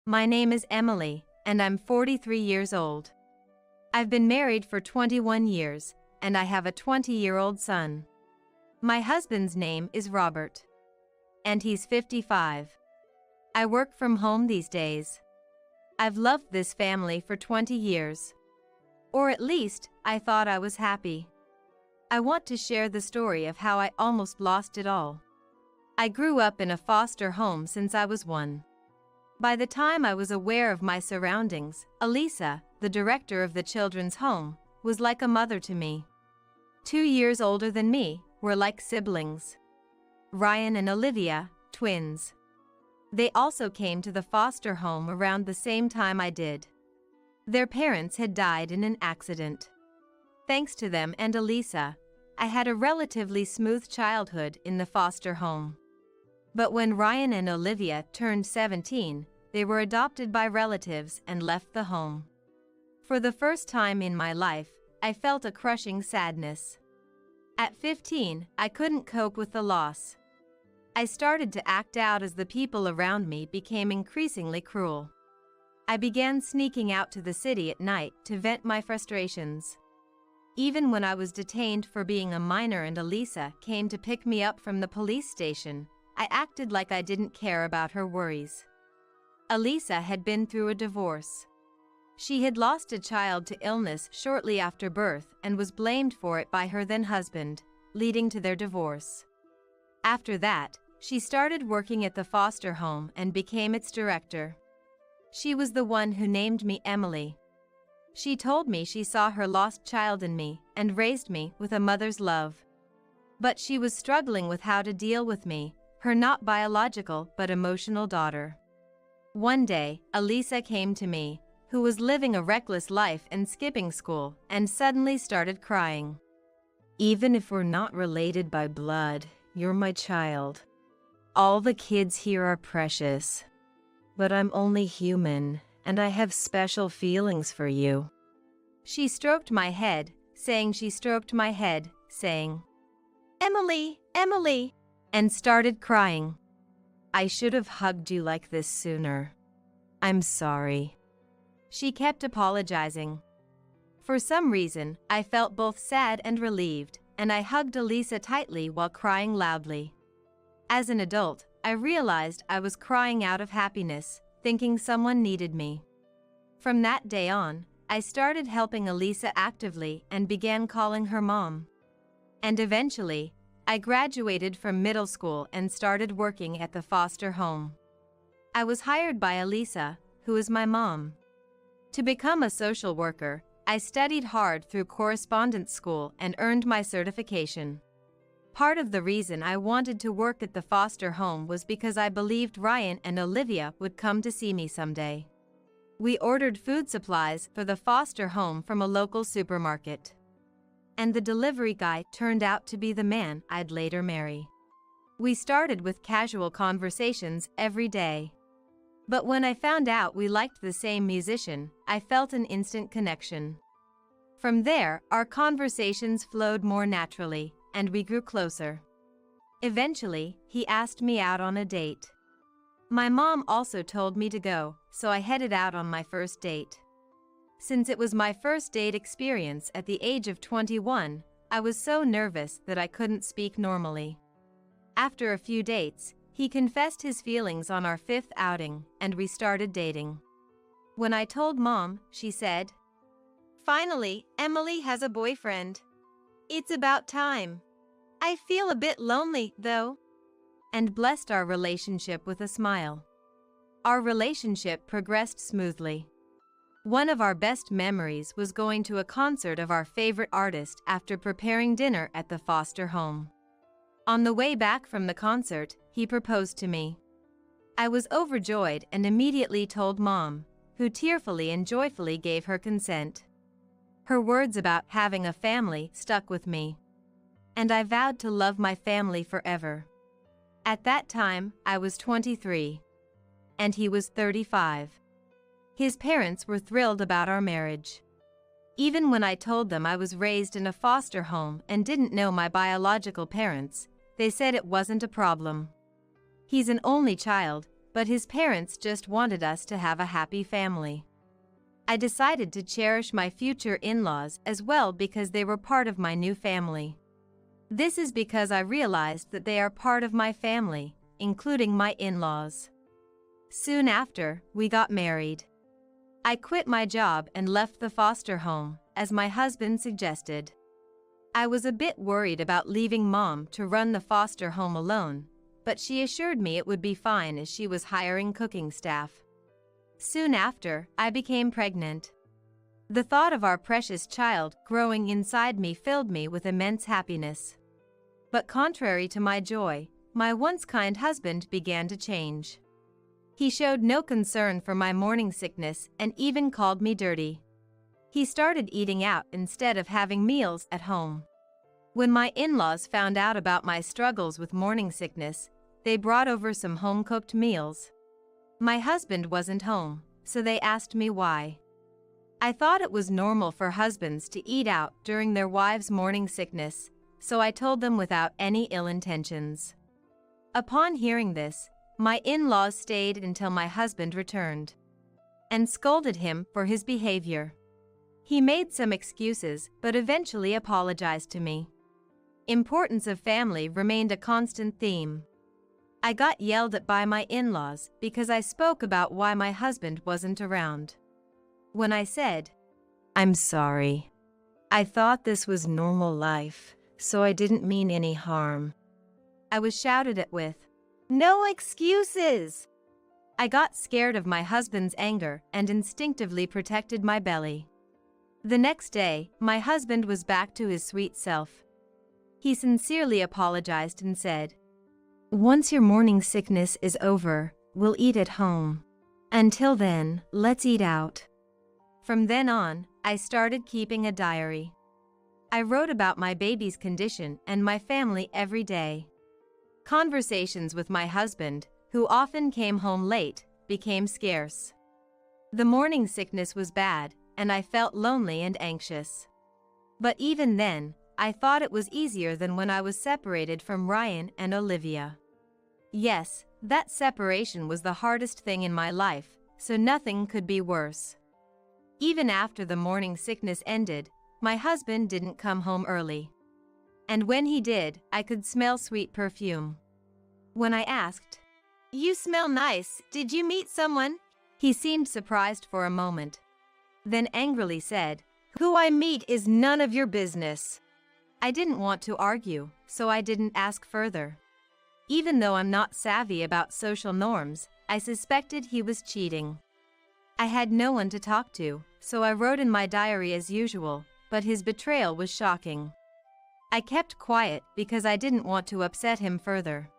My name is Emily, and I'm 43 years old. I've been married for 21 years, and I have a 20-year-old son. My husband's name is Robert, and he's 55. I work from home these days. I've loved this family for 20 years. Or at least, I thought I was happy. I want to share the story of how I almost lost it all. I grew up in a foster home since I was 1. By the time I was aware of my surroundings, Elisa, the director of the children's home, was like a mother to me. 2 years older than me, were like siblings. Ryan and Olivia, twins. They also came to the foster home around the same time I did. Their parents had died in an accident. Thanks to them and Elisa, I had a relatively smooth childhood in the foster home. But when Ryan and Olivia turned 17, they were adopted by relatives and left the home. For the first time in my life, I felt a crushing sadness. At 15, I couldn't cope with the loss. I started to act out as the people around me became increasingly cruel. I began sneaking out to the city at night to vent my frustrations. Even when I was detained for being a minor and Elisa came to pick me up from the police station, I acted like I didn't care about her worries. Elisa had been through a divorce. She had lost a child to illness shortly after birth and was blamed for it by her then-husband, leading to their divorce. After that, she started working at the foster home and became its director. She was the one who named me Emily. She told me she saw her lost child in me and raised me with a mother's love. But she was struggling with how to deal with me, her not biological but emotional daughter. One day, Elisa came to me, who was living a reckless life and skipping school, and suddenly started crying. "Even if we're not related by blood, you're my child. All the kids here are precious. But I'm only human, and I have special feelings for you." She stroked my head, saying, "Emily, Emily," and started crying. "I should have hugged you like this sooner. I'm sorry." She kept apologizing. For some reason, I felt both sad and relieved, and I hugged Elisa tightly while crying loudly. As an adult, I realized I was crying out of happiness, thinking someone needed me. From that day on, I started helping Elisa actively and began calling her mom. And eventually, I graduated from middle school and started working at the foster home. I was hired by Elisa, who is my mom. To become a social worker, I studied hard through correspondence school and earned my certification. Part of the reason I wanted to work at the foster home was because I believed Ryan and Olivia would come to see me someday. We ordered food supplies for the foster home from a local supermarket. And the delivery guy turned out to be the man I'd later marry. We started with casual conversations every day. But when I found out we liked the same musician, I felt an instant connection. From there, our conversations flowed more naturally, and we grew closer. Eventually, he asked me out on a date. My mom also told me to go, so I headed out on my first date. Since it was my first date experience at the age of 21, I was so nervous that I couldn't speak normally. After a few dates, he confessed his feelings on our 5th outing, and we started dating. When I told Mom, she said, "Finally, Emily has a boyfriend. It's about time. I feel a bit lonely, though," and blessed our relationship with a smile. Our relationship progressed smoothly. One of our best memories was going to a concert of our favorite artist after preparing dinner at the foster home. On the way back from the concert, he proposed to me. I was overjoyed and immediately told Mom, who tearfully and joyfully gave her consent. Her words about having a family stuck with me. And I vowed to love my family forever. At that time, I was 23. And he was 35. His parents were thrilled about our marriage. Even when I told them I was raised in a foster home and didn't know my biological parents, they said it wasn't a problem. He's an only child, but his parents just wanted us to have a happy family. I decided to cherish my future in-laws as well because they were part of my new family. This is because I realized that they are part of my family, including my in-laws. Soon after, we got married. I quit my job and left the foster home, as my husband suggested. I was a bit worried about leaving Mom to run the foster home alone, but she assured me it would be fine as she was hiring cooking staff. Soon after, I became pregnant. The thought of our precious child growing inside me filled me with immense happiness. But contrary to my joy, my once kind husband began to change. He showed no concern for my morning sickness and even called me dirty. He started eating out instead of having meals at home. When my in-laws found out about my struggles with morning sickness, they brought over some home-cooked meals. My husband wasn't home, so they asked me why. I thought it was normal for husbands to eat out during their wives' morning sickness, so I told them without any ill intentions. Upon hearing this, my in-laws stayed until my husband returned and scolded him for his behavior. He made some excuses but eventually apologized to me. Importance of family remained a constant theme. I got yelled at by my in-laws because I spoke about why my husband wasn't around. When I said, "I'm sorry. I thought this was normal life, so I didn't mean any harm," I was shouted at with, "No excuses!" I got scared of my husband's anger and instinctively protected my belly. The next day, my husband was back to his sweet self. He sincerely apologized and said, "Once your morning sickness is over, we'll eat at home. Until then, let's eat out." From then on, I started keeping a diary. I wrote about my baby's condition and my family every day. Conversations with my husband, who often came home late, became scarce. The morning sickness was bad, and I felt lonely and anxious. But even then, I thought it was easier than when I was separated from Ryan and Olivia. Yes, that separation was the hardest thing in my life, so nothing could be worse. Even after the morning sickness ended, my husband didn't come home early. And when he did, I could smell sweet perfume. When I asked, "You smell nice, did you meet someone?" he seemed surprised for a moment, then angrily said, "Who I meet is none of your business." I didn't want to argue, so I didn't ask further. Even though I'm not savvy about social norms, I suspected he was cheating. I had no one to talk to, so I wrote in my diary as usual, but his betrayal was shocking. I kept quiet because I didn't want to upset him further.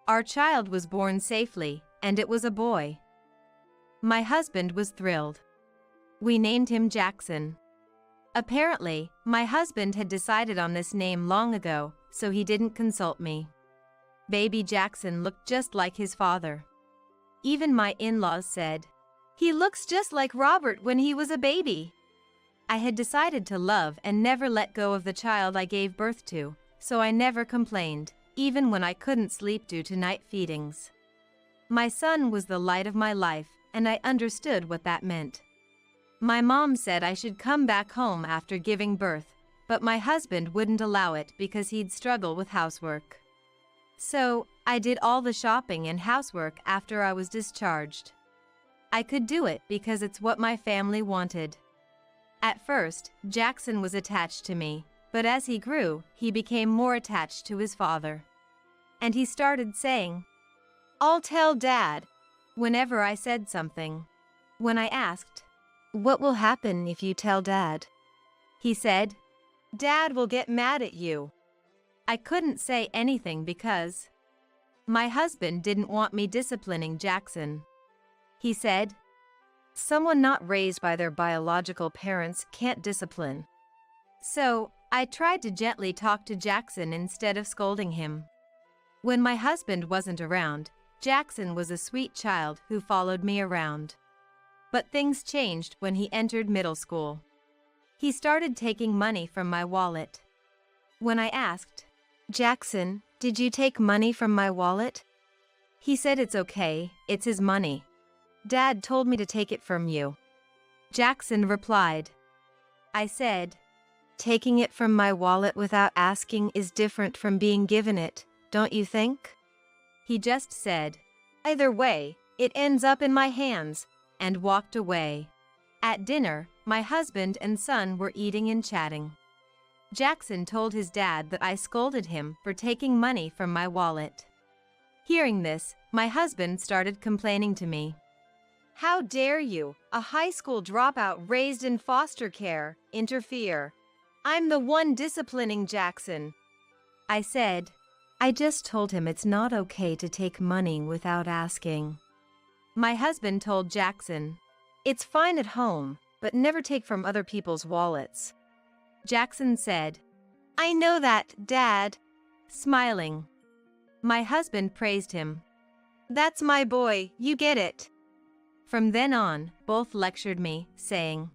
Our child was born safely, and it was a boy. My husband was thrilled. We named him Jackson. Apparently, my husband had decided on this name long ago, so he didn't consult me. Baby Jackson looked just like his father. Even my in-laws said, "He looks just like Robert when he was a baby." I had decided to love and never let go of the child I gave birth to, so I never complained, even when I couldn't sleep due to night feedings. My son was the light of my life, and I understood what that meant. My mom said I should come back home after giving birth, but my husband wouldn't allow it because he'd struggle with housework. So, I did all the shopping and housework after I was discharged. I could do it because it's what my family wanted. At first, Jackson was attached to me, but as he grew, he became more attached to his father. And he started saying, "I'll tell Dad," whenever I said something. When I asked, "What will happen if you tell Dad?" he said, "Dad will get mad at you." I couldn't say anything because my husband didn't want me disciplining Jackson. He said, "Someone not raised by their biological parents can't discipline." So, I tried to gently talk to Jackson instead of scolding him. When my husband wasn't around, Jackson was a sweet child who followed me around. But things changed when he entered middle school. He started taking money from my wallet. When I asked, "Jackson, did you take money from my wallet?" He said it's okay, it's his money. Dad told me to take it from you. Jackson replied. I said, taking it from my wallet without asking is different from being given it, don't you think? He just said, either way, it ends up in my hands, and walked away. At dinner, my husband and son were eating and chatting. Jackson told his dad that I scolded him for taking money from my wallet. Hearing this, my husband started complaining to me. How dare you, a high school dropout raised in foster care, interfere? I'm the one disciplining Jackson. I said, I just told him it's not okay to take money without asking. My husband told Jackson, it's fine at home, but never take from other people's wallets. Jackson said, I know that, Dad. Smiling. My husband praised him. That's my boy, you get it. From then on, both lectured me, saying,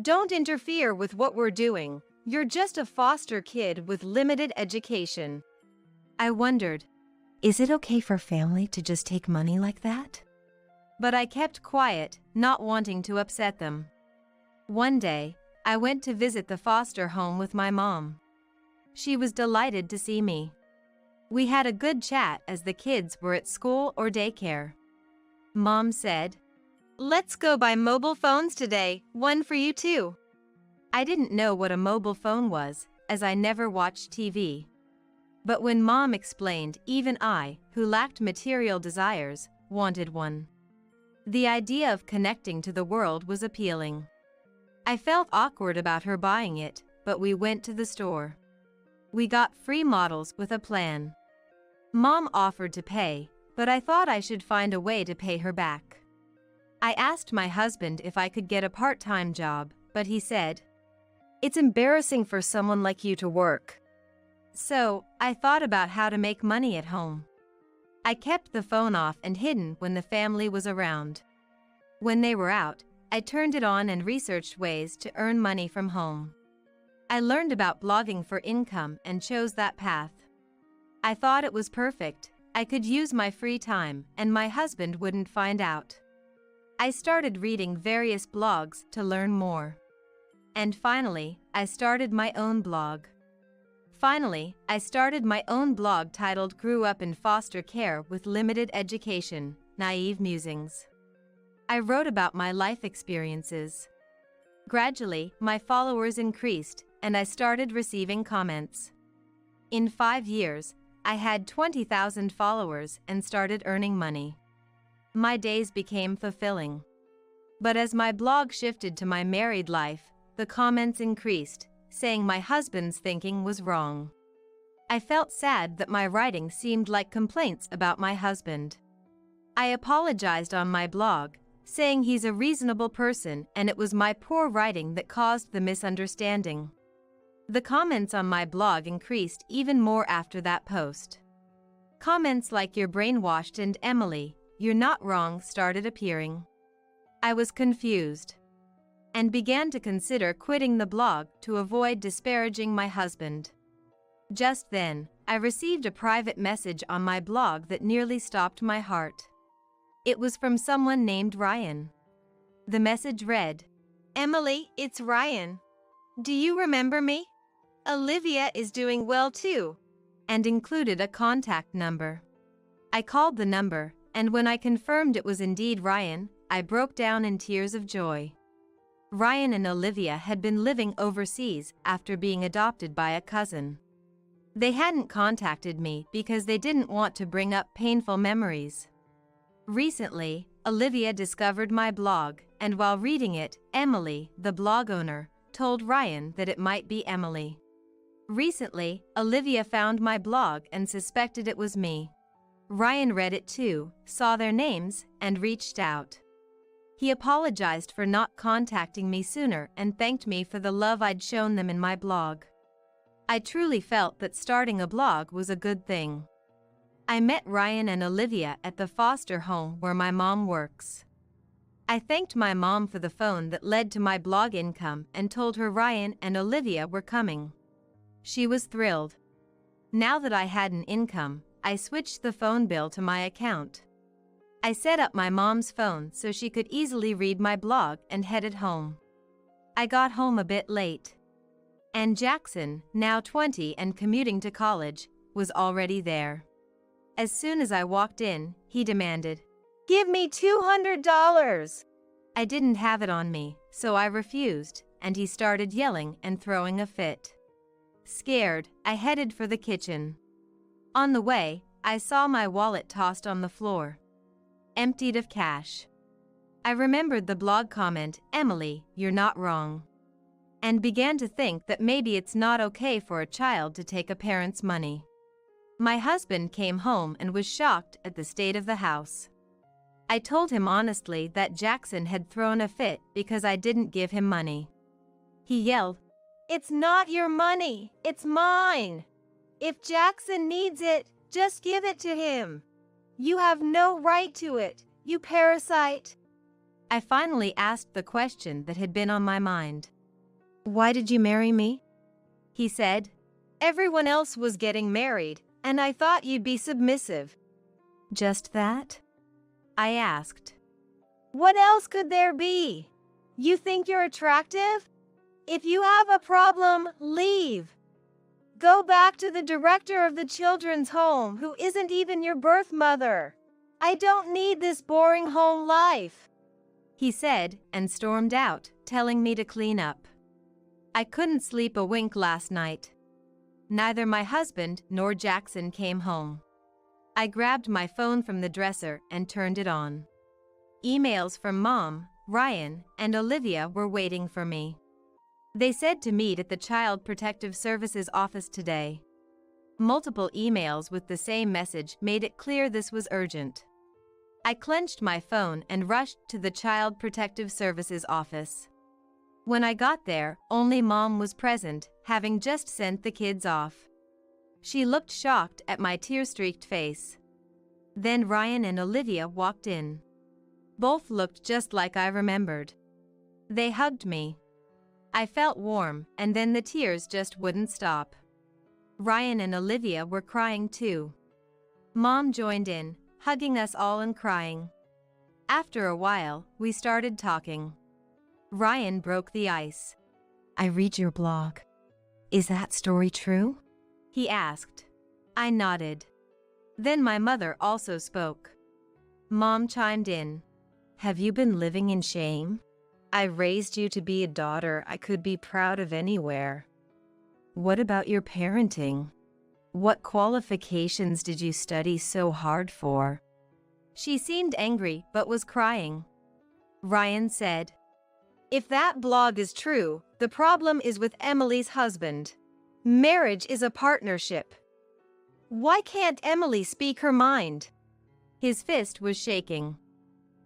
don't interfere with what we're doing. You're just a foster kid with limited education. I wondered, is it okay for family to just take money like that? But I kept quiet, not wanting to upset them. One day, I went to visit the foster home with my mom. She was delighted to see me. We had a good chat as the kids were at school or daycare. Mom said, let's go buy mobile phones today, one for you too. I didn't know what a mobile phone was, as I never watched TV. But when Mom explained, even I, who lacked material desires, wanted one. The idea of connecting to the world was appealing. I felt awkward about her buying it, but we went to the store. We got free models with a plan. Mom offered to pay, but I thought I should find a way to pay her back. I asked my husband if I could get a part-time job, but he said, it's embarrassing for someone like you to work. So, I thought about how to make money at home. I kept the phone off and hidden when the family was around. When they were out, I turned it on and researched ways to earn money from home. I learned about blogging for income and chose that path. I thought it was perfect. I could use my free time, and my husband wouldn't find out. I started reading various blogs to learn more. And finally, I started my own blog. Titled Grew Up in Foster Care with Limited Education, Naive Musings. I wrote about my life experiences. Gradually, my followers increased, and I started receiving comments. In 5 years, I had 20,000 followers and started earning money. My days became fulfilling. But as my blog shifted to my married life, the comments increased, saying my husband's thinking was wrong. I felt sad that my writing seemed like complaints about my husband. I apologized on my blog, saying he's a reasonable person and it was my poor writing that caused the misunderstanding. The comments on my blog increased even more after that post. Comments like "You're brainwashed" and "Emily, you're not wrong" started appearing. I was confused and began to consider quitting the blog to avoid disparaging my husband. Just then, I received a private message on my blog that nearly stopped my heart. It was from someone named Ryan. The message read, "Emily, it's Ryan. Do you remember me? Olivia is doing well too," and included a contact number. I called the number, and when I confirmed it was indeed Ryan, I broke down in tears of joy. Ryan and Olivia had been living overseas after being adopted by a cousin. They hadn't contacted me because they didn't want to bring up painful memories. Recently, Olivia discovered my blog, and while reading it, Emily, the blog owner, told Ryan that it might be Emily. Recently, Olivia found my blog and suspected it was me. Ryan read it too, saw their names, and reached out. He apologized for not contacting me sooner and thanked me for the love I'd shown them in my blog. I truly felt that starting a blog was a good thing. I met Ryan and Olivia at the foster home where my mom works. I thanked my mom for the phone that led to my blog income and told her Ryan and Olivia were coming. She was thrilled. Now that I had an income, I switched the phone bill to my account. I set up my mom's phone so she could easily read my blog and headed home. I got home a bit late. And Jackson, now 20 and commuting to college, was already there. As soon as I walked in, he demanded, "Give me $200. I didn't have it on me, so I refused, and he started yelling and throwing a fit. Scared, I headed for the kitchen. On the way, I saw my wallet tossed on the floor, emptied of cash. I remembered the blog comment, "Emily, you're not wrong," and began to think that maybe it's not okay for a child to take a parent's money. My husband came home and was shocked at the state of the house. I told him honestly that Jackson had thrown a fit because I didn't give him money. He yelled, "It's not your money, it's mine. If Jackson needs it, just give it to him. You have no right to it, you parasite." I finally asked the question that had been on my mind. "Why did you marry me?" He said, "Everyone else was getting married, and I thought you'd be submissive." "Just that?" I asked. "What else could there be? You think you're attractive? If you have a problem, leave. Go back to the director of the children's home who isn't even your birth mother. I don't need this boring home life," he said and stormed out, telling me to clean up. I couldn't sleep a wink last night. Neither my husband nor Jackson came home. I grabbed my phone from the dresser and turned it on. Emails from Mom, Ryan, and Olivia were waiting for me. They said to meet at the Child Protective Services office today. Multiple emails with the same message made it clear this was urgent. I clenched my phone and rushed to the Child Protective Services office. When I got there, only Mom was present, having just sent the kids off. She looked shocked at my tear-streaked face. Then Ryan and Olivia walked in. Both looked just like I remembered. They hugged me. I felt warm, and then the tears just wouldn't stop. Ryan and Olivia were crying too. Mom joined in, hugging us all and crying. After a while, we started talking. Ryan broke the ice. "I read your blog. Is that story true?" he asked. I nodded. Then my mother also spoke. Mom chimed in. "Have you been living in shame? I raised you to be a daughter I could be proud of anywhere. What about your parenting? What qualifications did you study so hard for?" She seemed angry but was crying. Ryan said, "If that blog is true, the problem is with Emily's husband. Marriage is a partnership. Why can't Emily speak her mind?" His fist was shaking.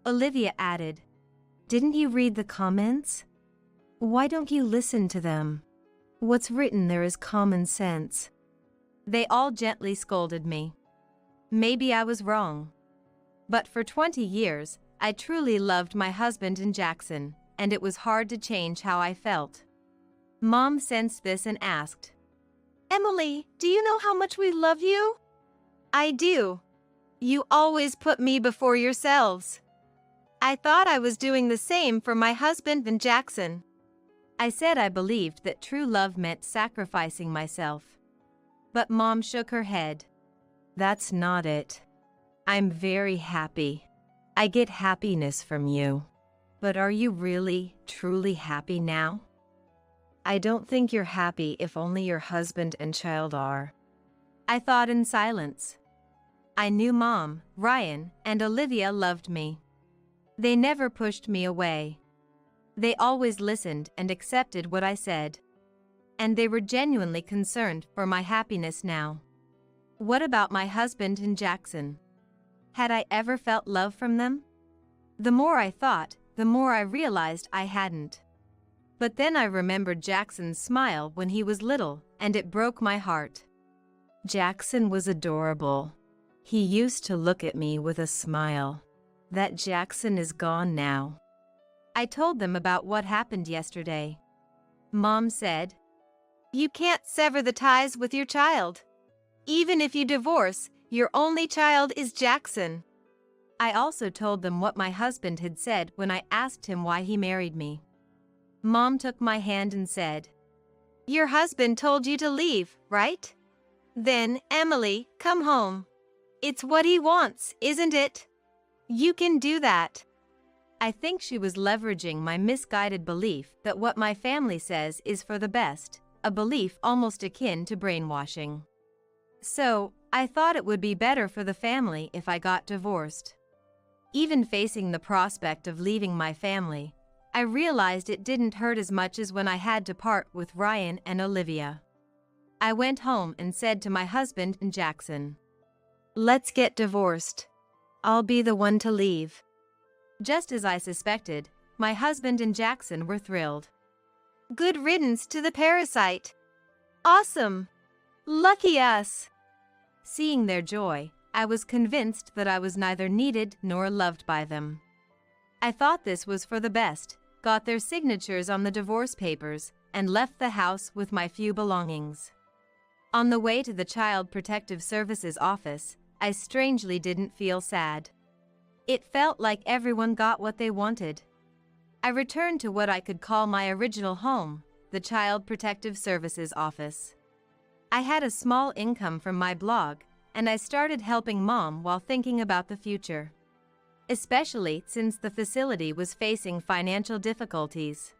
Olivia added, "Didn't you read the comments? Why don't you listen to them? What's written there is common sense." They all gently scolded me. Maybe I was wrong. But for 20 years, I truly loved my husband and Jackson, and it was hard to change how I felt. Mom sensed this and asked, "Emily, do you know how much we love you?" "I do. You always put me before yourselves." I thought I was doing the same for my husband and Jackson. I said I believed that true love meant sacrificing myself. But Mom shook her head. "That's not it. I'm very happy. I get happiness from you. But are you really, truly happy now? I don't think you're happy if only your husband and child are." I thought in silence. I knew Mom, Ryan, and Olivia loved me. They never pushed me away. They always listened and accepted what I said. And they were genuinely concerned for my happiness now. What about my husband and Jackson? Had I ever felt love from them? The more I thought, the more I realized I hadn't. But then I remembered Jackson's smile when he was little, and it broke my heart. Jackson was adorable. He used to look at me with a smile. That Jackson is gone now. I told them about what happened yesterday. Mom said, "You can't sever the ties with your child. Even if you divorce, Your only child is Jackson. I also told them what my husband had said when I asked him why he married me. Mom took my hand and said, "Your husband told you to leave, right? Then, Emily, come home. It's what he wants, isn't it? You can do that." I think she was leveraging my misguided belief that what my family says is for the best, a belief almost akin to brainwashing. So, I thought it would be better for the family if I got divorced. Even facing the prospect of leaving my family, I realized it didn't hurt as much as when I had to part with Ryan and Olivia. I went home and said to my husband and Jackson, "Let's get divorced. I'll be the one to leave." Just as I suspected, my husband and Jackson were thrilled. "Good riddance to the parasite. Awesome. Lucky us." Seeing their joy, I was convinced that I was neither needed nor loved by them. I thought this was for the best, got their signatures on the divorce papers, and left the house with my few belongings. On the way to the Child Protective Services office, I strangely didn't feel sad. It felt like everyone got what they wanted. I returned to what I could call my original home, the Child Protective Services office. I had a small income from my blog, and I started helping Mom while thinking about the future, especially since the facility was facing financial difficulties.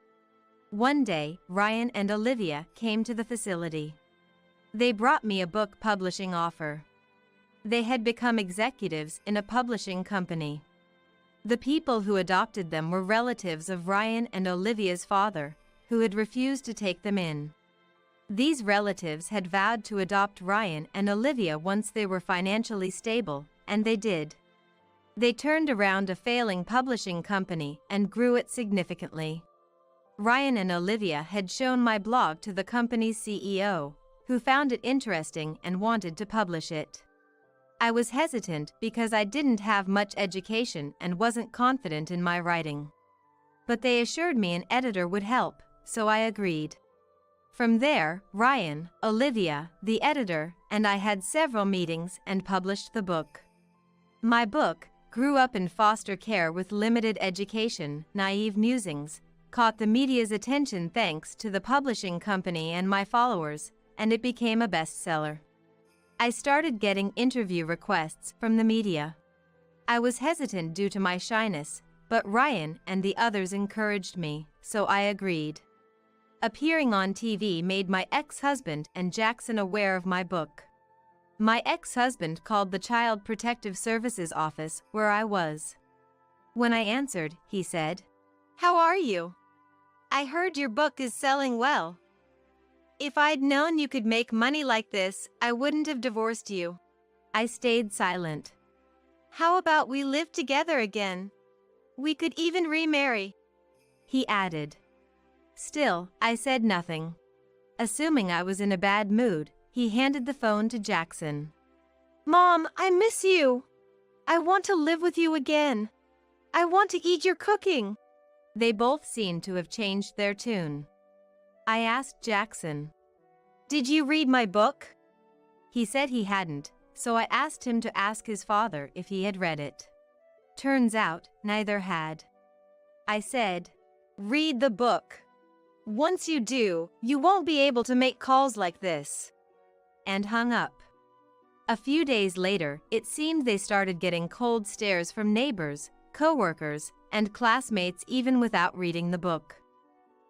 One day, Ryan and Olivia came to the facility. They brought me a book publishing offer. They had become executives in a publishing company. The people who adopted them were relatives of Ryan and Olivia's father, who had refused to take them in. These relatives had vowed to adopt Ryan and Olivia once they were financially stable, and they did. They turned around a failing publishing company and grew it significantly. Ryan and Olivia had shown my blog to the company's CEO, who found it interesting and wanted to publish it. I was hesitant because I didn't have much education and wasn't confident in my writing. But they assured me an editor would help, so I agreed. From there, Ryan, Olivia, the editor, and I had several meetings and published the book. My book, Grew Up in Foster Care with Limited Education, Naive Musings, caught the media's attention thanks to the publishing company and my followers, and it became a bestseller. I started getting interview requests from the media. I was hesitant due to my shyness, but Ryan and the others encouraged me, so I agreed. Appearing on TV made my ex-husband and Jackson aware of my book. My ex-husband called the Child Protective Services office where I was. When I answered, he said, "How are you? I heard your book is selling well. If I'd known you could make money like this, I wouldn't have divorced you." I stayed silent. "How about we live together again? We could even remarry," he added. Still, I said nothing. Assuming I was in a bad mood, he handed the phone to Jackson. "Mom, I miss you. I want to live with you again. I want to eat your cooking." They both seemed to have changed their tune. I asked Jackson, "Did you read my book?" He said he hadn't, so I asked him to ask his father if he had read it. Turns out, neither had. I said, "Read the book. Once you do, you won't be able to make calls like this," and hung up. A few days later, it seemed they started getting cold stares from neighbors, coworkers, and classmates even without reading the book.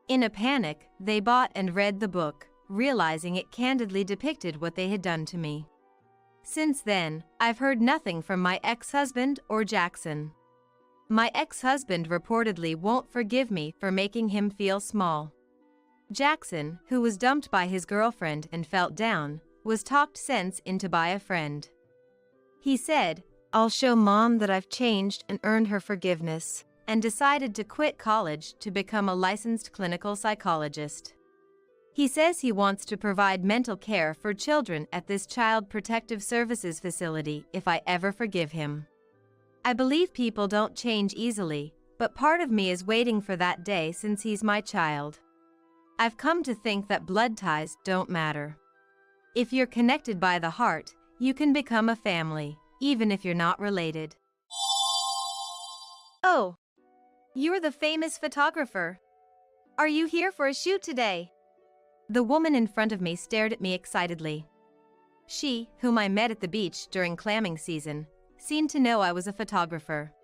In a panic, they bought and read the book, realizing it candidly depicted what they had done to me. Since then, I've heard nothing from my ex-husband or Jackson. My ex-husband reportedly won't forgive me for making him feel small. Jackson, who was dumped by his girlfriend and felt down, was talked sense into by a friend. He said, "I'll show Mom that I've changed and earned her forgiveness," and decided to quit college to become a licensed clinical psychologist. He says he wants to provide mental care for children at this Child Protective Services facility if I ever forgive him. I believe people don't change easily, but part of me is waiting for that day since he's my child. I've come to think that blood ties don't matter. If you're connected by the heart, You can become a family, even if you're not related. Oh, you're the famous photographer. Are you here for a shoot today? The woman in front of me stared at me excitedly. She, whom I met at the beach during clamming season, seemed to know I was a photographer.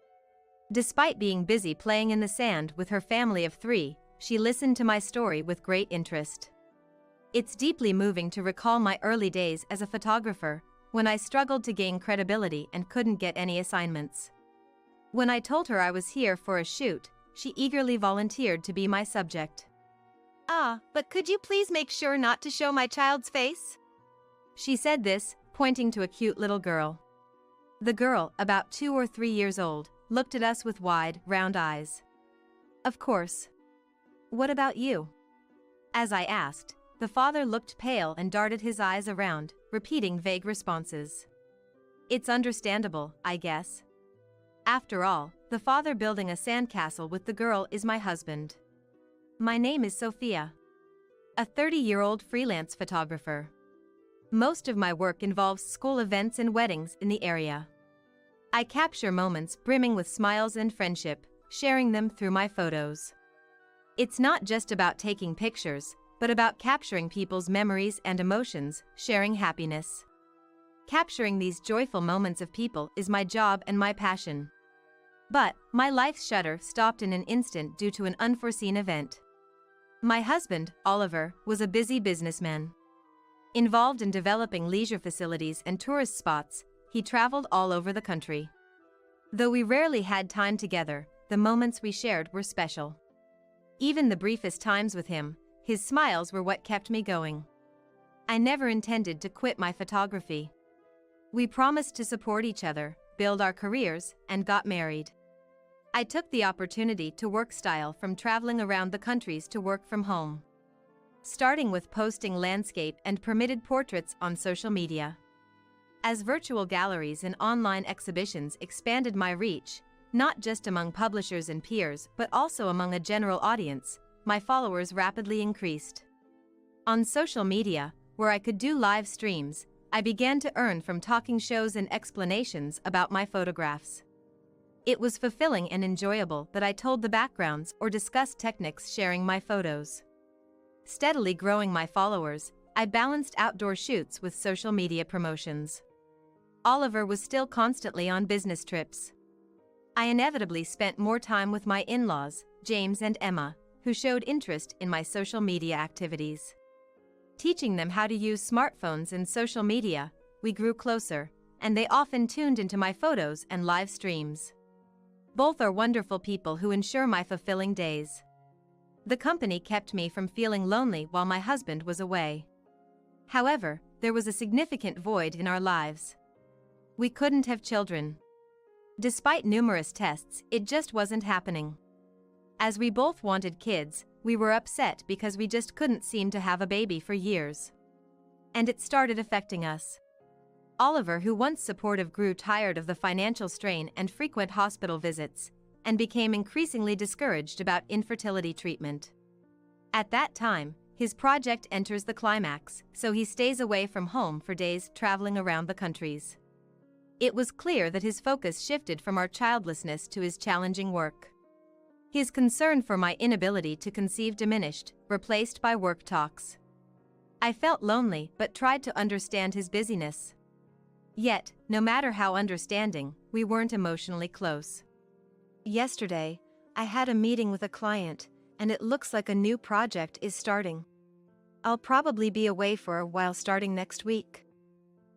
Despite being busy playing in the sand with her family of 3, she listened to my story with great interest. It's deeply moving to recall my early days as a photographer, when I struggled to gain credibility and couldn't get any assignments. When I told her I was here for a shoot, she eagerly volunteered to be my subject. But could you please make sure not to show my child's face? She said this, pointing to a cute little girl. The girl, about 2 or 3 years old, looked at us with wide, round eyes. Of course. What about you? As I asked, the father looked pale and darted his eyes around, repeating vague responses. It's understandable, I guess. After all, the father building a sandcastle with the girl is my husband. My name is Sophia. A 30-year-old freelance photographer. Most of my work involves school events and weddings in the area. I capture moments brimming with smiles and friendship, sharing them through my photos. It's not just about taking pictures, but about capturing people's memories and emotions, sharing happiness. Capturing these joyful moments of people is my job and my passion. But my life's shutter stopped in an instant due to an unforeseen event. My husband, Oliver, was a busy businessman. Involved in developing leisure facilities and tourist spots, he traveled all over the country. Though we rarely had time together, the moments we shared were special. Even the briefest times with him, his smiles were what kept me going. I never intended to quit my photography. We promised to support each other, build our careers, and got married. I took the opportunity to work style from traveling around the countries to work from home. Starting with posting landscape and permitted portraits on social media. As virtual galleries and online exhibitions expanded my reach, not just among publishers and peers but also among a general audience, my followers rapidly increased. On social media, where I could do live streams, I began to earn from talking shows and explanations about my photographs. It was fulfilling and enjoyable that I told the backgrounds or discussed techniques sharing my photos. Steadily growing my followers, I balanced outdoor shoots with social media promotions. Oliver was still constantly on business trips. I inevitably spent more time with my in-laws, James and Emma, who showed interest in my social media activities. Teaching them how to use smartphones and social media, we grew closer, and they often tuned into my photos and live streams. Both are wonderful people who ensure my fulfilling days. The company kept me from feeling lonely while my husband was away. However, there was a significant void in our lives. We couldn't have children. Despite numerous tests, it just wasn't happening. As we both wanted kids, we were upset because we just couldn't seem to have a baby for years. And it started affecting us. Oliver, who once supportive, grew tired of the financial strain and frequent hospital visits, and became increasingly discouraged about infertility treatment. At that time, his project enters the climax, so he stays away from home for days, traveling around the countries. It was clear that his focus shifted from our childlessness to his challenging work. His concern for my inability to conceive diminished, replaced by work talks. I felt lonely but tried to understand his busyness. Yet, no matter how understanding, we weren't emotionally close. Yesterday, I had a meeting with a client, and it looks like a new project is starting. I'll probably be away for a while starting next week.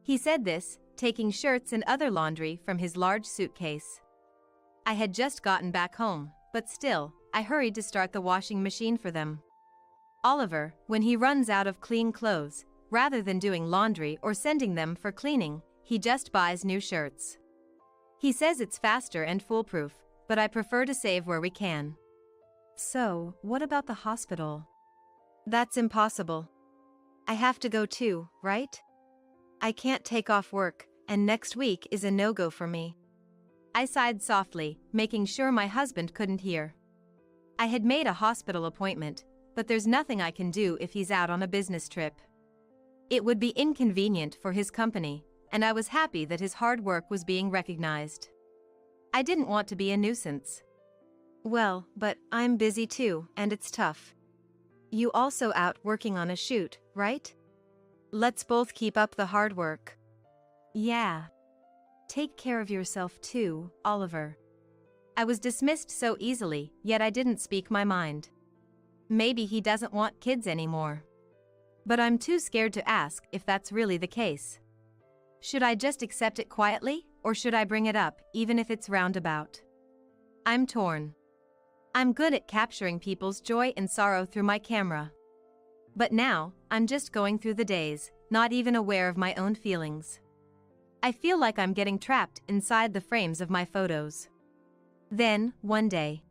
He said this, taking shirts and other laundry from his large suitcase. I had just gotten back home, but still, I hurried to start the washing machine for them. Oliver, when he runs out of clean clothes, rather than doing laundry or sending them for cleaning, he just buys new shirts. He says it's faster and foolproof, but I prefer to save where we can. So, what about the hospital? That's impossible. I have to go too, right? I can't take off work, and next week is a no-go for me. I sighed softly, making sure my husband couldn't hear. I had made a hospital appointment, but there's nothing I can do if he's out on a business trip. It would be inconvenient for his company, and I was happy that his hard work was being recognized. I didn't want to be a nuisance. Well, but I'm busy too, and it's tough. You also out working on a shoot, right? Let's both keep up the hard work. Yeah. Take care of yourself too, Oliver. I was dismissed so easily, yet I didn't speak my mind. Maybe he doesn't want kids anymore. But I'm too scared to ask if that's really the case. Should I just accept it quietly, or should I bring it up, even if it's roundabout? I'm torn. I'm good at capturing people's joy and sorrow through my camera. But now, I'm just going through the days, not even aware of my own feelings. I feel like I'm getting trapped inside the frames of my photos. Then, one day,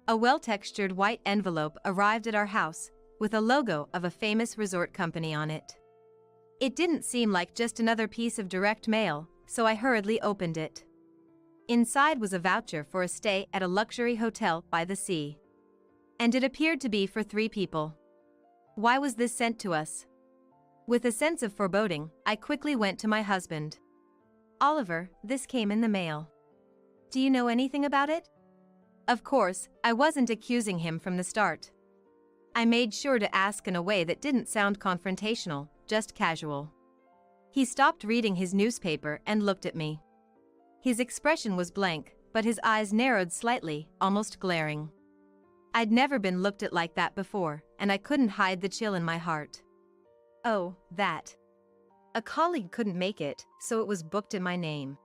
a well-textured white envelope arrived at our house, with a logo of a famous resort company on it. It didn't seem like just another piece of direct mail, so I hurriedly opened it. Inside was a voucher for a stay at a luxury hotel by the sea. And it appeared to be for 3 people. Why was this sent to us? With a sense of foreboding, I quickly went to my husband. Oliver, this came in the mail. Do you know anything about it? Of course, I wasn't accusing him from the start. I made sure to ask in a way that didn't sound confrontational, just casual. He stopped reading his newspaper and looked at me. His expression was blank, but his eyes narrowed slightly, almost glaring. I'd never been looked at like that before, and I couldn't hide the chill in my heart. Oh, that. A colleague couldn't make it, so it was booked in my name.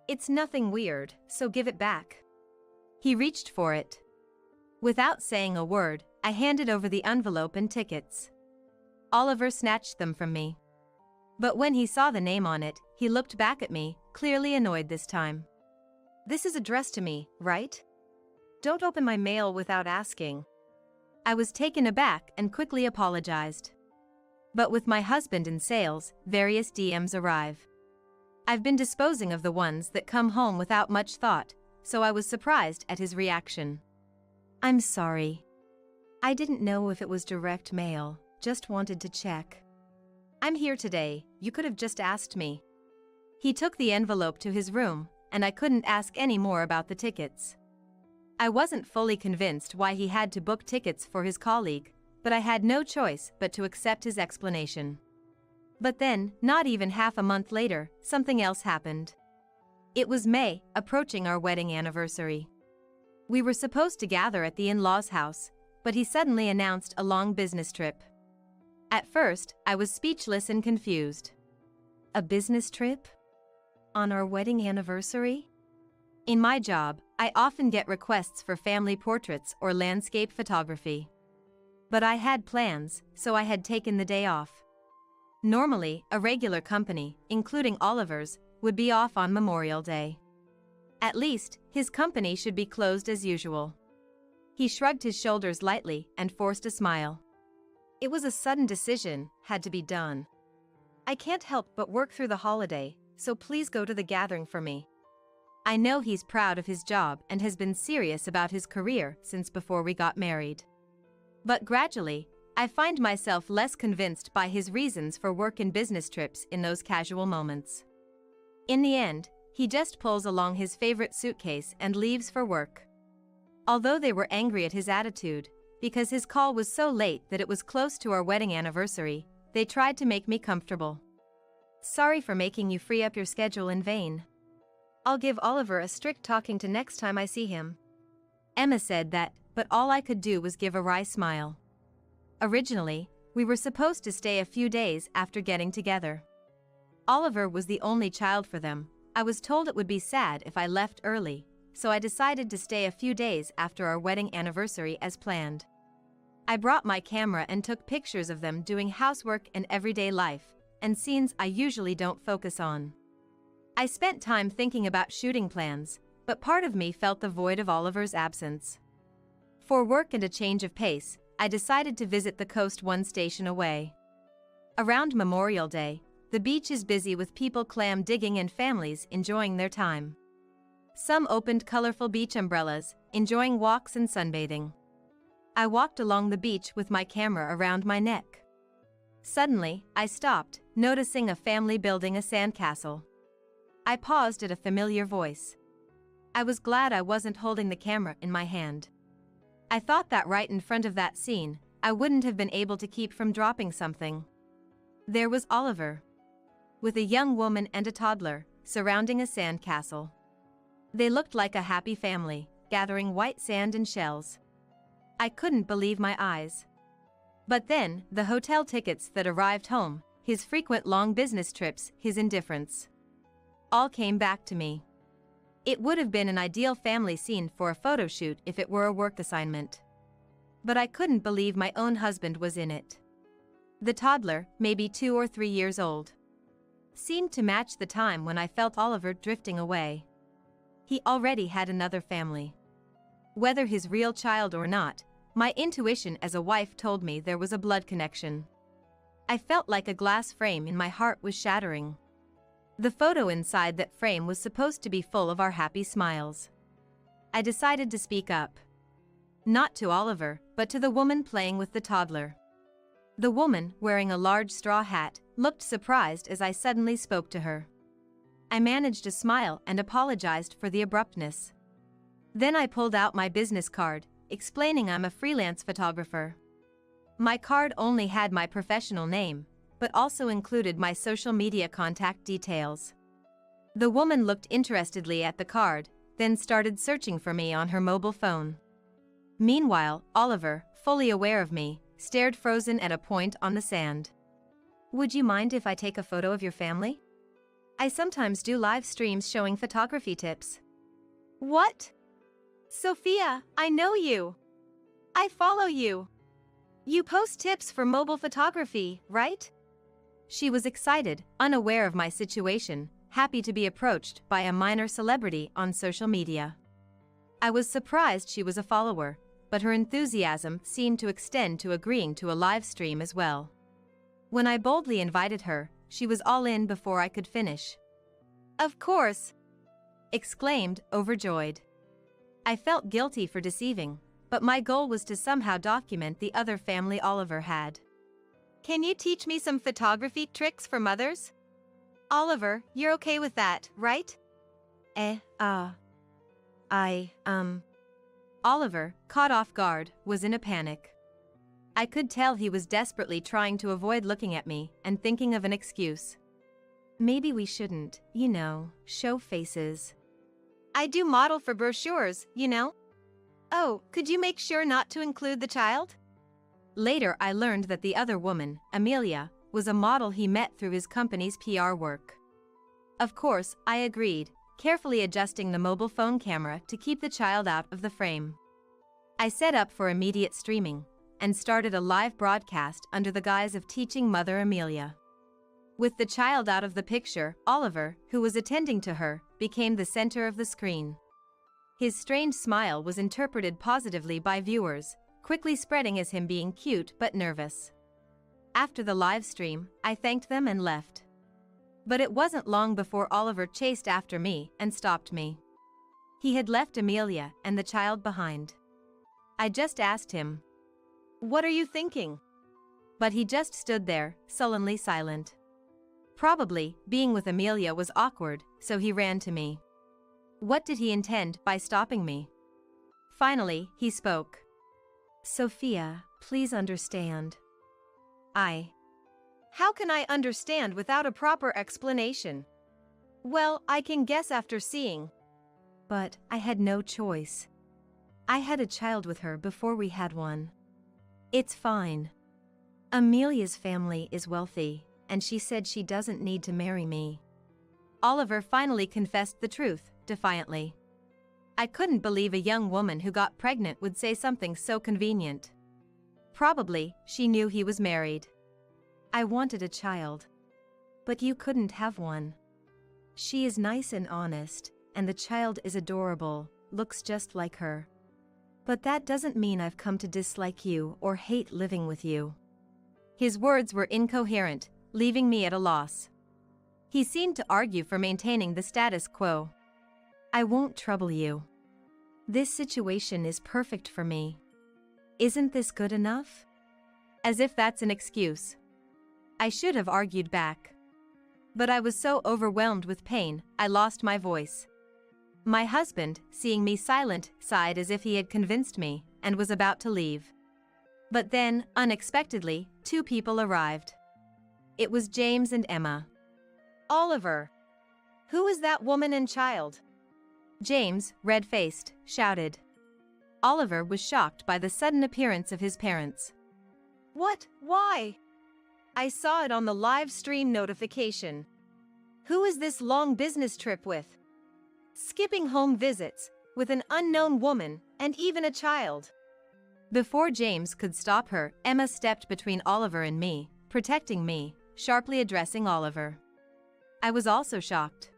It's nothing weird, so give it back. He reached for it. Without saying a word, I handed over the envelope and tickets. Oliver snatched them from me. But when he saw the name on it, he looked back at me, clearly annoyed this time. This is addressed to me, right? Don't open my mail without asking. I was taken aback and quickly apologized. But with my husband in sales, various DMs arrive. I've been disposing of the ones that come home without much thought, so I was surprised at his reaction. I'm sorry. I didn't know if it was direct mail, just wanted to check. I'm here today, you could have just asked me. He took the envelope to his room, and I couldn't ask any more about the tickets. I wasn't fully convinced why he had to book tickets for his colleague, but I had no choice but to accept his explanation. But then, not even half a month later, something else happened. It was May, approaching our wedding anniversary. We were supposed to gather at the in-laws' house, but he suddenly announced a long business trip. At first, I was speechless and confused. A business trip? On our wedding anniversary? In my job, I often get requests for family portraits or landscape photography. But I had plans, so I had taken the day off. Normally, a regular company, including Oliver's, would be off on Memorial Day. At least, his company should be closed as usual. He shrugged his shoulders lightly and forced a smile. It was a sudden decision, had to be done. I can't help but work through the holiday, so please go to the gathering for me. I know he's proud of his job and has been serious about his career since before we got married. But gradually, I find myself less convinced by his reasons for work and business trips in those casual moments. In the end, he just pulls along his favorite suitcase and leaves for work. Although they were angry at his attitude, because his call was so late that it was close to our wedding anniversary, they tried to make me comfortable. Sorry for making you free up your schedule in vain. I'll give Oliver a strict talking to next time I see him. Emma said that, but all I could do was give a wry smile. Originally, we were supposed to stay a few days after getting together. Oliver was the only child for them. I was told it would be sad if I left early, so I decided to stay a few days after our wedding anniversary as planned. I brought my camera and took pictures of them doing housework and everyday life, and scenes I usually don't focus on. I spent time thinking about shooting plans, but part of me felt the void of Oliver's absence. For work and a change of pace, I decided to visit the coast one station away. Around Memorial Day, the beach is busy with people clam digging and families enjoying their time. Some opened colorful beach umbrellas, enjoying walks and sunbathing. I walked along the beach with my camera around my neck. Suddenly, I stopped, noticing a family building a sandcastle. I paused at a familiar voice. I was glad I wasn't holding the camera in my hand. I thought that right in front of that scene, I wouldn't have been able to keep from dropping something. There was Oliver, with a young woman and a toddler, surrounding a sandcastle. They looked like a happy family, gathering white sand and shells. I couldn't believe my eyes. But then, the hotel tickets that arrived home, his frequent long business trips, his indifference, all came back to me. It would have been an ideal family scene for a photo shoot if it were a work assignment. But I couldn't believe my own husband was in it. The toddler, maybe 2 or 3 years old, seemed to match the time when I felt Oliver drifting away. He already had another family. Whether his real child or not, my intuition as a wife told me there was a blood connection. I felt like a glass frame in my heart was shattering. The photo inside that frame was supposed to be full of our happy smiles. I decided to speak up. Not to Oliver, but to the woman playing with the toddler. The woman, wearing a large straw hat, looked surprised as I suddenly spoke to her. I managed a smile and apologized for the abruptness. Then I pulled out my business card, explaining I'm a freelance photographer. My card only had my professional name, but also included my social media contact details. The woman looked interestedly at the card, then started searching for me on her mobile phone. Meanwhile, Oliver, fully aware of me, stared frozen at a point on the sand. "Would you mind if I take a photo of your family? I sometimes do live streams showing photography tips." "What? Sophia, I know you. I follow you. You post tips for mobile photography, right?" She was excited, unaware of my situation, happy to be approached by a minor celebrity on social media. I was surprised she was a follower, but her enthusiasm seemed to extend to agreeing to a live stream as well. When I boldly invited her, she was all in before I could finish. "Of course!" exclaimed, overjoyed. I felt guilty for deceiving, but my goal was to somehow document the other family Oliver had. "Can you teach me some photography tricks for mothers? Oliver, you're okay with that, right?" Oliver, caught off guard, was in a panic. I could tell he was desperately trying to avoid looking at me and thinking of an excuse. "Maybe we shouldn't, show faces. I do model for brochures, Oh, could you make sure not to include the child?" Later I learned that the other woman, Amelia, was a model he met through his company's PR work. Of course, I agreed, carefully adjusting the mobile phone camera to keep the child out of the frame. I set up for immediate streaming and started a live broadcast under the guise of teaching Mother Amelia. With the child out of the picture, Oliver, who was attending to her, became the center of the screen. His strange smile was interpreted positively by viewers, quickly spreading as him being cute but nervous. After the live stream, I thanked them and left. But it wasn't long before Oliver chased after me and stopped me. He had left Amelia and the child behind. I just asked him, "What are you thinking?" But he just stood there, sullenly silent. Probably, being with Amelia was awkward, so he ran to me. What did he intend by stopping me? Finally, he spoke. "Sophia, please understand." How can I understand without a proper explanation? Well, I can guess after seeing. But I had no choice. I had a child with her before we had one. It's fine. Amelia's family is wealthy, and she said she doesn't need to marry me. Oliver finally confessed the truth, defiantly. I couldn't believe a young woman who got pregnant would say something so convenient. Probably, she knew he was married. "I wanted a child. But you couldn't have one. She is nice and honest, and the child is adorable, looks just like her. But that doesn't mean I've come to dislike you or hate living with you." His words were incoherent, leaving me at a loss. He seemed to argue for maintaining the status quo. "I won't trouble you. This situation is perfect for me. Isn't this good enough?" As if that's an excuse. I should have argued back. But I was so overwhelmed with pain, I lost my voice. My husband, seeing me silent, sighed as if he had convinced me, and was about to leave. But then, unexpectedly, two people arrived. It was James and Emma. Oliver! Who is that woman and child? James, red-faced, shouted. Oliver was shocked by the sudden appearance of his parents. What? Why? I saw it on the live stream notification. Who is this long business trip with? Skipping home visits, with an unknown woman, and even a child. Before James could stop her, Emma stepped between Oliver and me, protecting me, sharply addressing Oliver. I was also shocked.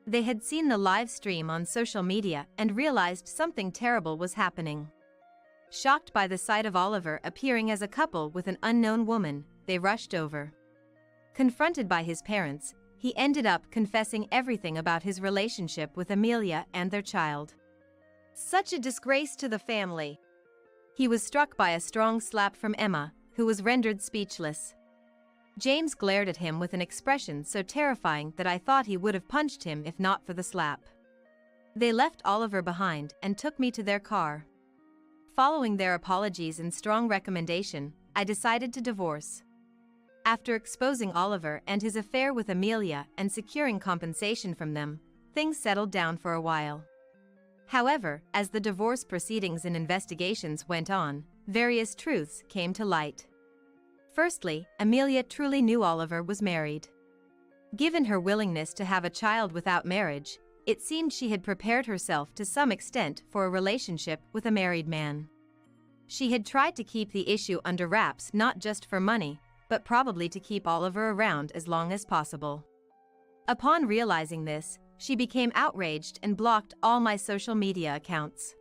They had seen the live stream on social media and realized something terrible was happening. Shocked by the sight of Oliver appearing as a couple with an unknown woman, they rushed over. Confronted by his parents, he ended up confessing everything about his relationship with Amelia and their child. Such a disgrace to the family. He was struck by a strong slap from Emma, who was rendered speechless. James glared at him with an expression so terrifying that I thought he would have punched him if not for the slap. They left Oliver behind and took me to their car. Following their apologies and strong recommendation, I decided to divorce. After exposing Oliver and his affair with Amelia and securing compensation from them, things settled down for a while. However, as the divorce proceedings and investigations went on, various truths came to light. Firstly, Amelia truly knew Oliver was married. Given her willingness to have a child without marriage, it seemed she had prepared herself to some extent for a relationship with a married man. She had tried to keep the issue under wraps not just for money, but probably to keep Oliver around as long as possible. Upon realizing this, she became outraged and blocked all my social media accounts.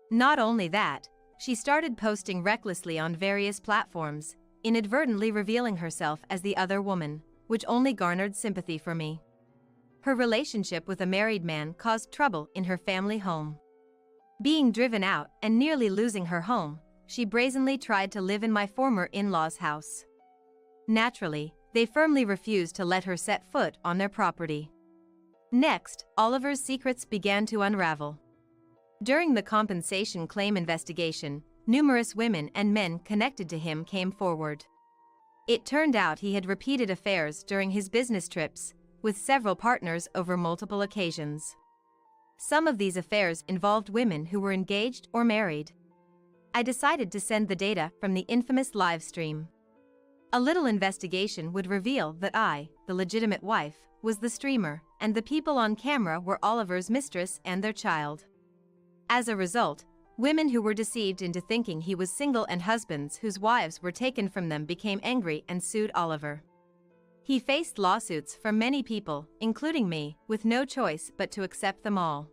Not only that, she started posting recklessly on various platforms, inadvertently revealing herself as the other woman, which only garnered sympathy for me. Her relationship with a married man caused trouble in her family home. Being driven out and nearly losing her home, she brazenly tried to live in my former in-laws' house. Naturally, they firmly refused to let her set foot on their property. Next, Oliver's secrets began to unravel. During the compensation claim investigation, numerous women and men connected to him came forward. It turned out he had repeated affairs during his business trips, with several partners over multiple occasions. Some of these affairs involved women who were engaged or married. I decided to send the data from the infamous live stream. A little investigation would reveal that I, the legitimate wife, was the streamer, and the people on camera were Oliver's mistress and their child. As a result, women who were deceived into thinking he was single and husbands whose wives were taken from them became angry and sued Oliver. He faced lawsuits from many people, including me, with no choice but to accept them all.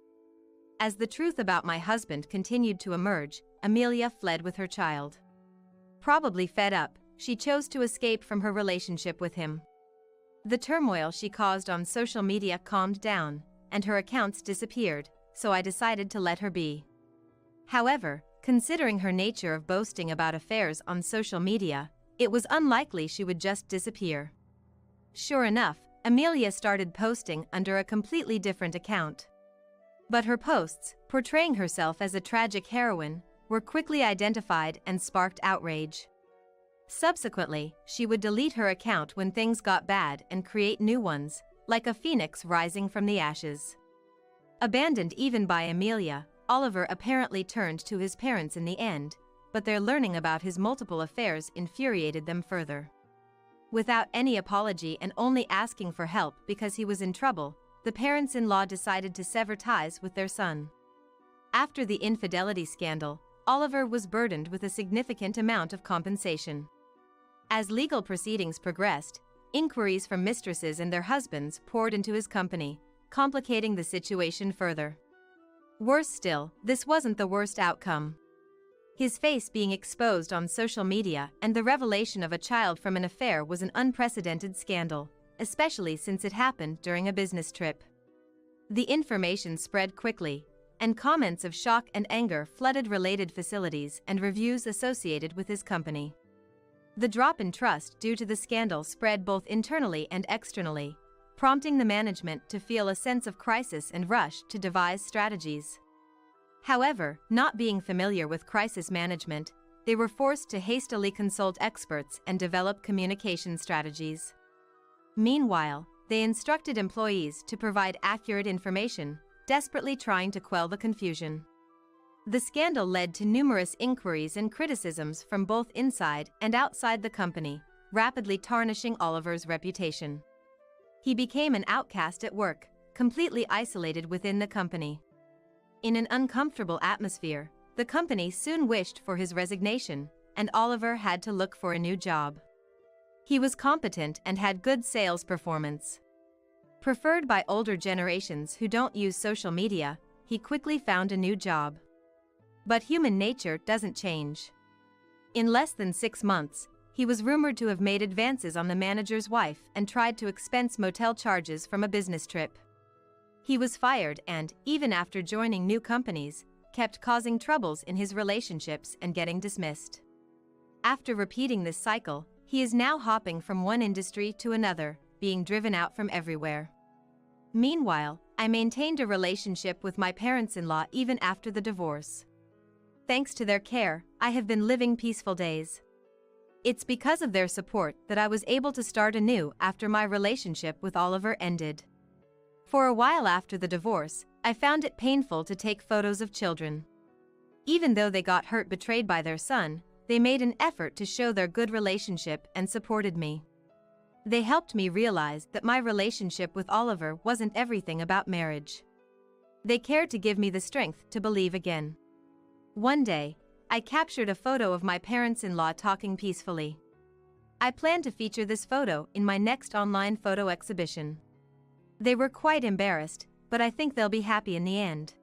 As the truth about my husband continued to emerge, Amelia fled with her child. Probably fed up, she chose to escape from her relationship with him. The turmoil she caused on social media calmed down, and her accounts disappeared, so I decided to let her be. However, considering her nature of boasting about affairs on social media, it was unlikely she would just disappear. Sure enough, Amelia started posting under a completely different account. But her posts, portraying herself as a tragic heroine, were quickly identified and sparked outrage. Subsequently, she would delete her account when things got bad and create new ones, like a phoenix rising from the ashes. Abandoned even by Amelia, Oliver apparently turned to his parents in the end, but their learning about his multiple affairs infuriated them further. Without any apology and only asking for help because he was in trouble, the parents-in-law decided to sever ties with their son. After the infidelity scandal, Oliver was burdened with a significant amount of compensation. As legal proceedings progressed, inquiries from mistresses and their husbands poured into his company, complicating the situation further. Worse still, this wasn't the worst outcome. His face being exposed on social media and the revelation of a child from an affair was an unprecedented scandal, especially since it happened during a business trip. The information spread quickly, and comments of shock and anger flooded related facilities and reviews associated with his company. The drop in trust due to the scandal spread both internally and externally, prompting the management to feel a sense of crisis and rush to devise strategies. However, not being familiar with crisis management, they were forced to hastily consult experts and develop communication strategies. Meanwhile, they instructed employees to provide accurate information, desperately trying to quell the confusion. The scandal led to numerous inquiries and criticisms from both inside and outside the company, rapidly tarnishing Oliver's reputation. He became an outcast at work, completely isolated within the company. In an uncomfortable atmosphere, the company soon wished for his resignation, and Oliver had to look for a new job. He was competent and had good sales performance. Preferred by older generations who don't use social media, he quickly found a new job. But human nature doesn't change. In less than 6 months, he was rumored to have made advances on the manager's wife and tried to expense motel charges from a business trip. He was fired and, even after joining new companies, kept causing troubles in his relationships and getting dismissed. After repeating this cycle, he is now hopping from one industry to another, being driven out from everywhere. Meanwhile, I maintained a relationship with my parents-in-law even after the divorce. Thanks to their care, I have been living peaceful days. It's because of their support that I was able to start anew after my relationship with Oliver ended. For a while after the divorce, I found it painful to take photos of children. Even though they got hurt betrayed by their son, they made an effort to show their good relationship and supported me. They helped me realize that my relationship with Oliver wasn't everything about marriage. They cared to give me the strength to believe again. One day, I captured a photo of my parents-in-law talking peacefully. I plan to feature this photo in my next online photo exhibition. They were quite embarrassed, but I think they'll be happy in the end.